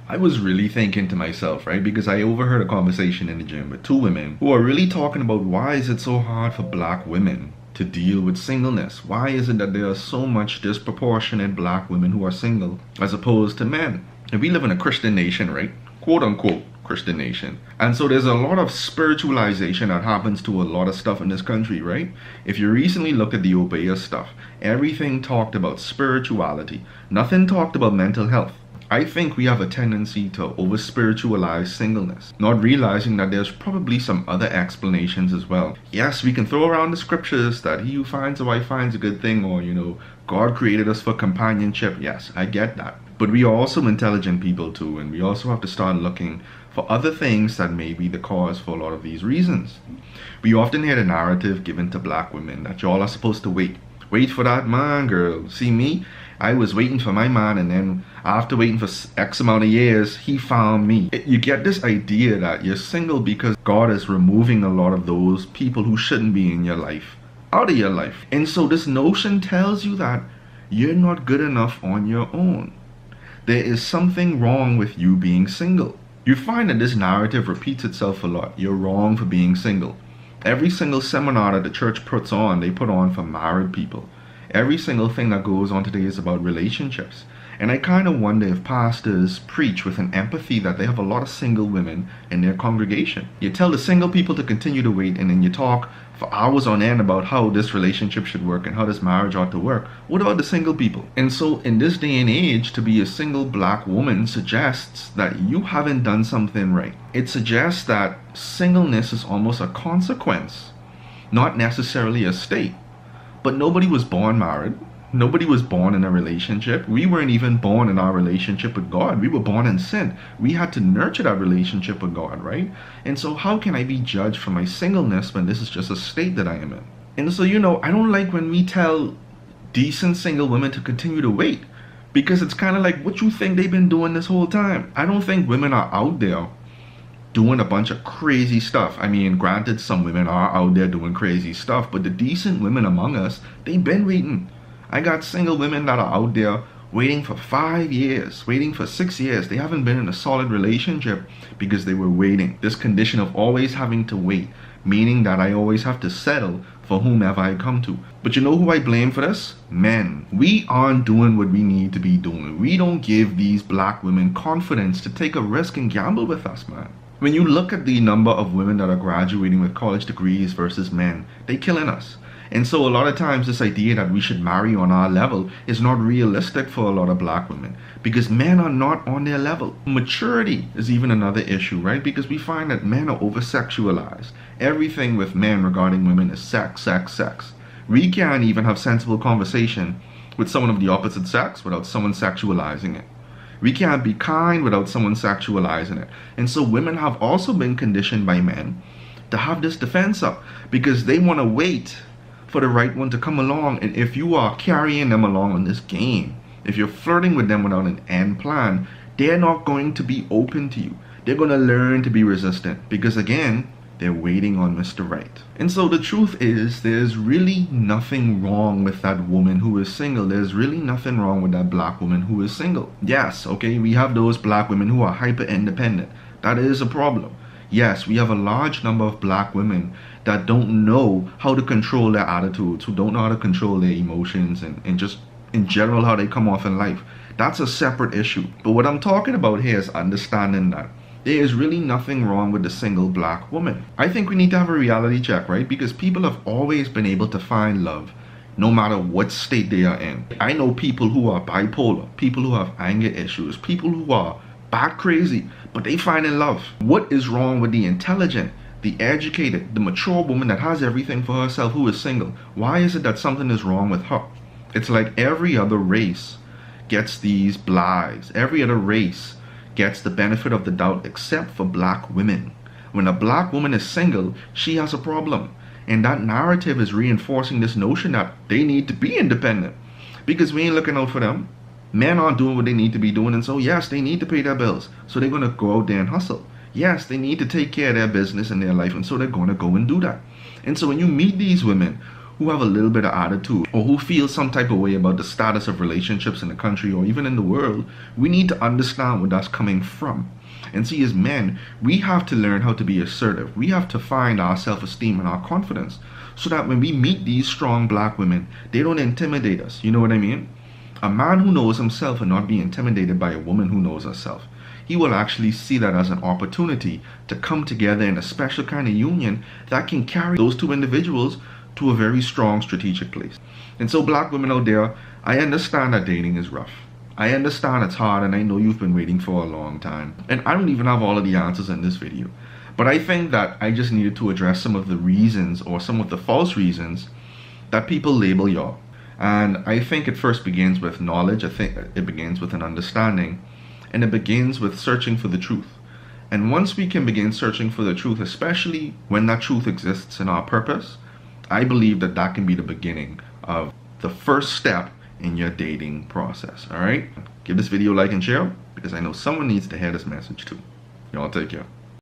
I was really thinking to myself, right? Because I overheard a conversation in the gym with two women who are really talking about why is it so hard for black women to deal with singleness? Why is it that there are so much disproportionate black women who are single as opposed to men? And we live in a Christian nation, right? Quote unquote Christian nation. And so there's a lot of spiritualization that happens to a lot of stuff in this country, right? If you recently look at the Obeah stuff, everything talked about spirituality. Nothing talked about mental health. I think we have a tendency to over spiritualize singleness, not realizing that there's probably some other explanations as well. Yes, we can throw around the scriptures that he who finds a wife finds a good thing, or, God created us for companionship. Yes, I get that. But we are also intelligent people too, and we also have to start looking for other things that may be the cause for a lot of these reasons. We often hear the narrative given to black women that y'all are supposed to wait. Wait for that man, girl. See me? I was waiting for my man, and then after waiting for X amount of years, he found me. You get this idea that you're single because God is removing a lot of those people who shouldn't be in your life out of your life. And so this notion tells you that you're not good enough on your own. There is something wrong with you being single. You find that this narrative repeats itself a lot. You're wrong for being single. Every single seminar that the church puts on, they put on for married people. Every single thing that goes on today is about relationships. And I kind of wonder if pastors preach with an empathy that they have a lot of single women in their congregation. You tell the single people to continue to wait, and then you talk for hours on end about how this relationship should work and how this marriage ought to work. What about the single people? And so in this day and age, to be a single black woman suggests that you haven't done something right. It suggests that singleness is almost a consequence, not necessarily a state. But nobody was born married. Nobody was born in a relationship. We weren't even born in our relationship with God. We were born in sin. We had to nurture that relationship with God, right? And so how can I be judged for my singleness when this is just a state that I am in? And so, I don't like when we tell decent single women to continue to wait, because it's kind of like, what you think they've been doing this whole time? I don't think women are out there doing a bunch of crazy stuff. I mean, granted, some women are out there doing crazy stuff, but the decent women among us, they've been waiting. I got single women that are out there waiting for 5 years, waiting for 6 years. They haven't been in a solid relationship because they were waiting. This condition of always having to wait, meaning that I always have to settle for whomever I come to. But you know who I blame for this? Men. We aren't doing what we need to be doing. We don't give these black women confidence to take a risk and gamble with us, man. When you look at the number of women that are graduating with college degrees versus men, they're killing us. And so a lot of times this idea that we should marry on our level is not realistic for a lot of black women, because men are not on their level. Maturity is even another issue, right? Because we find that men are over-sexualized. Everything with men regarding women is sex, sex, sex. We can't even have sensible conversation with someone of the opposite sex without someone sexualizing it. We can't be kind without someone sexualizing it. And so women have also been conditioned by men to have this defense up, because they want to wait for the right one to come along. And if you are carrying them along on this game, if you're flirting with them without an end plan, they're not going to be open to you. They're going to learn to be resistant, because again, they're waiting on Mr. Right. And so the truth is, there's really nothing wrong with that woman who is single. There's really nothing wrong with that black woman who is single. Yes, okay, we have those black women who are hyper independent. That is a problem. Yes, we have a large number of black women that don't know how to control their attitudes, who don't know how to control their emotions, and just in general how they come off in life. That's a separate issue. But what I'm talking about here is understanding that there is really nothing wrong with the single black woman. I think we need to have a reality check, right? Because people have always been able to find love no matter what state they are in. I know people who are bipolar, people who have anger issues, people who are bat crazy, but they find in love. What is wrong with the intelligent, the educated, the mature woman that has everything for herself who is single? Why is it that something is wrong with her? It's like every other race gets these blighs. Every other race gets the benefit of the doubt except for black women. When a black woman is single, she has a problem. And that narrative is reinforcing this notion that they need to be independent, because we ain't looking out for them. Men aren't doing what they need to be doing, and so yes, they need to pay their bills. So they're going to go out there and hustle. Yes, they need to take care of their business and their life, and so they're going to go and do that. And so when you meet these women who have a little bit of attitude or who feel some type of way about the status of relationships in the country or even in the world, we need to understand where that's coming from. And see, as men, we have to learn how to be assertive. We have to find our self-esteem and our confidence so that when we meet these strong black women, they don't intimidate us. You know what I mean? A man who knows himself and not be intimidated by a woman who knows herself, he will actually see that as an opportunity to come together in a special kind of union that can carry those two individuals to a very strong strategic place. And so black women out there, I understand that dating is rough. I understand it's hard, and I know you've been waiting for a long time. And I don't even have all of the answers in this video. But I think that I just needed to address some of the reasons or some of the false reasons that people label y'all. And I think it first begins with knowledge. I think it begins with an understanding. And it begins with searching for the truth. And once we can begin searching for the truth, especially when that truth exists in our purpose, I believe that that can be the beginning of the first step in your dating process. All right, give this video a like and share because I know someone needs to hear this message too. Y'all take care.